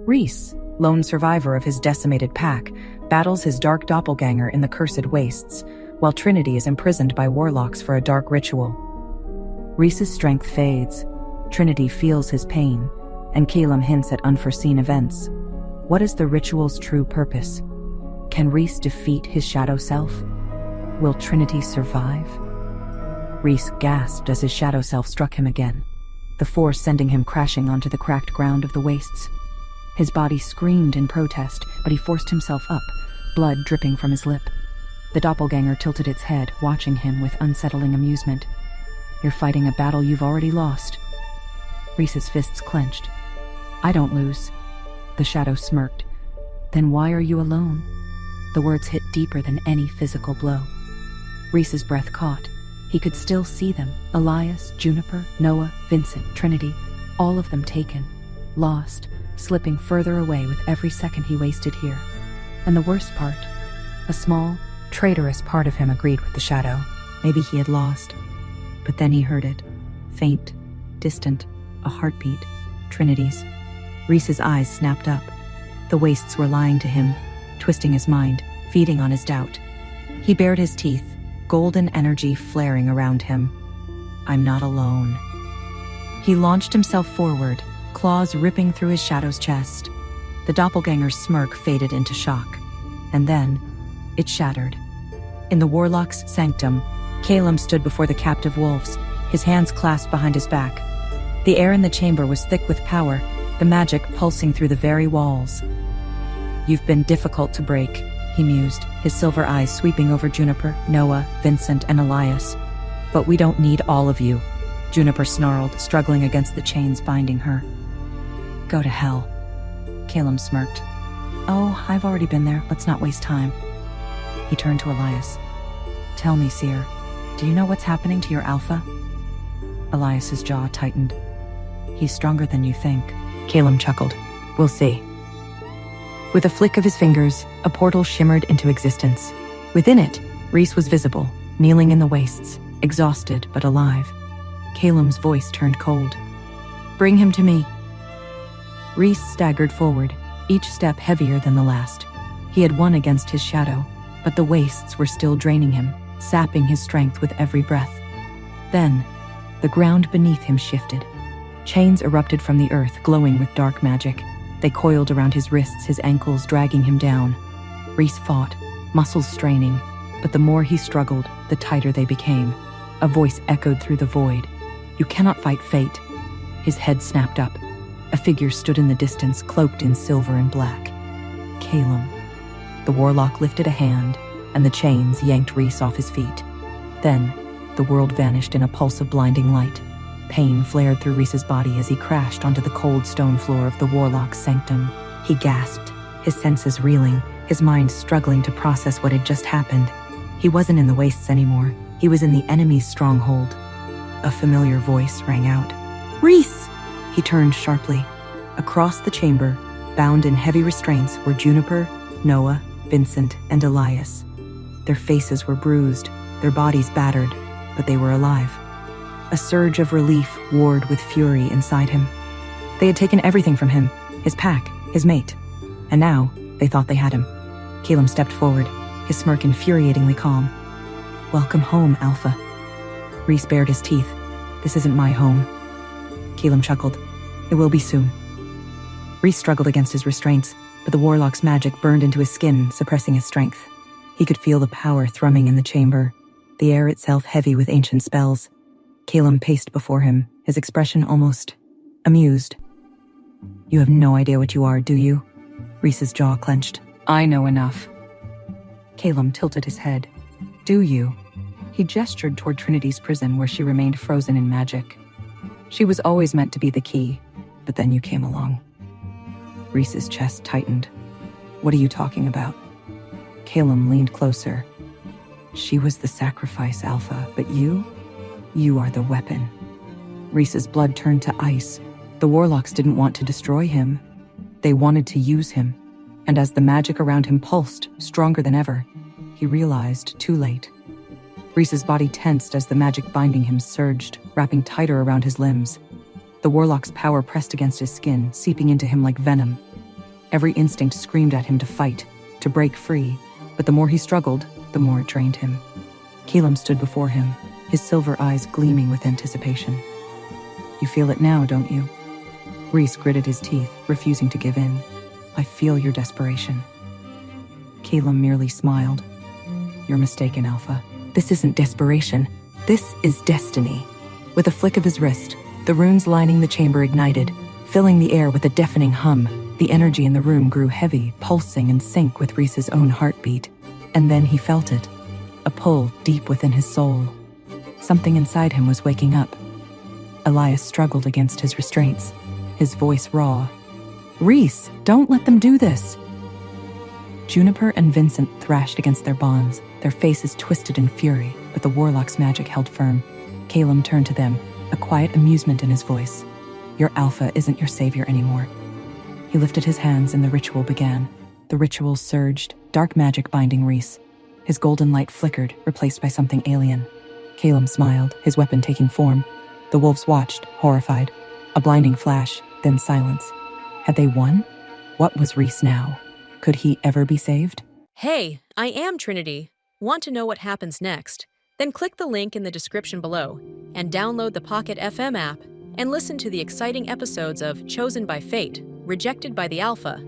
Reece, lone survivor of his decimated pack, battles his dark doppelganger in the cursed wastes, while Trinity is imprisoned by warlocks for a dark ritual. Reece's strength fades. Trinity feels his pain, and Calum hints at unforeseen events. What is the ritual's true purpose? Can Reece defeat his shadow self? Will Trinity survive? Reece gasped as his shadow self struck him again, the force sending him crashing onto the cracked ground of the wastes. His body screamed in protest, but he forced himself up, blood dripping from his lip. The doppelganger tilted its head, watching him with unsettling amusement. "You're fighting a battle you've already lost." Reece's fists clenched. "I don't lose." The shadow smirked. "Then why are you alone?" The words hit deeper than any physical blow. Reece's breath caught. He could still see them. Elias, Juniper, Noah, Vincent, Trinity, all of them taken, lost, slipping further away with every second he wasted here. And the worst part, a small, traitorous part of him agreed with the shadow. Maybe he had lost. But then he heard it. Faint, distant, a heartbeat. Trinity's. Reece's eyes snapped up. The wastes were lying to him, twisting his mind, feeding on his doubt. He bared his teeth, golden energy flaring around him. "I'm not alone." He launched himself forward, claws ripping through his shadow's chest. The doppelganger's smirk faded into shock. And then, it shattered. In the warlock's sanctum, Calum stood before the captive wolves, his hands clasped behind his back. The air in the chamber was thick with power, the magic pulsing through the very walls. "You've been difficult to break," he mused, his silver eyes sweeping over Juniper, Noah, Vincent, and Elias. "But we don't need all of you," Juniper snarled, struggling against the chains binding her. "Go to hell." Calum smirked. "Oh, I've already been there. Let's not waste time." He turned to Elias. "Tell me, Seer, do you know what's happening to your alpha?" Elias's jaw tightened. "He's stronger than you think." Calum chuckled. "We'll see." With a flick of his fingers, a portal shimmered into existence. Within it, Reece was visible, kneeling in the wastes, exhausted but alive. Calum's voice turned cold. "Bring him to me." Reece staggered forward, each step heavier than the last. He had won against his shadow, but the wastes were still draining him, sapping his strength with every breath. Then, the ground beneath him shifted. Chains erupted from the earth, glowing with dark magic. They coiled around his wrists, his ankles, dragging him down. Reece fought, muscles straining, but the more he struggled, the tighter they became. A voice echoed through the void. "You cannot fight fate." His head snapped up. A figure stood in the distance, cloaked in silver and black. Calum. The warlock lifted a hand, and the chains yanked Reece off his feet. Then, the world vanished in a pulse of blinding light. Pain flared through Reece's body as he crashed onto the cold stone floor of the warlock's sanctum. He gasped, his senses reeling, his mind struggling to process what had just happened. He wasn't in the wastes anymore. He was in the enemy's stronghold. A familiar voice rang out. "Reece!" He turned sharply. Across the chamber, bound in heavy restraints, were Juniper, Noah, Vincent, and Elias. Their faces were bruised, their bodies battered, but they were alive. A surge of relief warred with fury inside him. They had taken everything from him, his pack, his mate. And now, they thought they had him. Calum stepped forward, his smirk infuriatingly calm. "Welcome home, Alpha." Reece bared his teeth. "This isn't my home." Calum chuckled. "It will be soon." Reece struggled against his restraints, but the warlock's magic burned into his skin, suppressing his strength. He could feel the power thrumming in the chamber, the air itself heavy with ancient spells. Calum paced before him, his expression almost amused. "You have no idea what you are, do you?" Reece's jaw clenched. "I know enough." Calum tilted his head. "Do you?" He gestured toward Trinity's prison where she remained frozen in magic. "She was always meant to be the key, but then you came along." Reece's chest tightened. "What are you talking about?" Calum leaned closer. "She was the sacrifice, Alpha, but you are the weapon." Reece's blood turned to ice. The warlocks didn't want to destroy him. They wanted to use him. And as the magic around him pulsed, stronger than ever, he realized too late. Reece's body tensed as the magic binding him surged, wrapping tighter around his limbs. The warlock's power pressed against his skin, seeping into him like venom. Every instinct screamed at him to fight, to break free, but the more he struggled, the more it drained him. Keelam stood before him, his silver eyes gleaming with anticipation. "You feel it now, don't you?" Reece gritted his teeth, refusing to give in. "I feel your desperation." Keelam merely smiled. "You're mistaken, Alpha. This isn't desperation. This is destiny." With a flick of his wrist, the runes lining the chamber ignited, filling the air with a deafening hum. The energy in the room grew heavy, pulsing in sync with Reece's own heartbeat. And then he felt it, a pull deep within his soul. Something inside him was waking up. Elias struggled against his restraints, his voice raw. "Reece, don't let them do this!" Juniper and Vincent thrashed against their bonds, their faces twisted in fury, but the warlock's magic held firm. Keelam turned to them, a quiet amusement in his voice. "Your Alpha isn't your savior anymore." He lifted his hands and the ritual began. The ritual surged, dark magic binding Reece. His golden light flickered, replaced by something alien. Keelam smiled, his weapon taking form. The wolves watched, horrified. A blinding flash, then silence. Had they won? What was Reece now? Could he ever be saved? Hey, I am Trinity. Want to know what happens next? Then click the link in the description below and download the Pocket FM app and listen to the exciting episodes of Chosen by Fate, Rejected by the Alpha.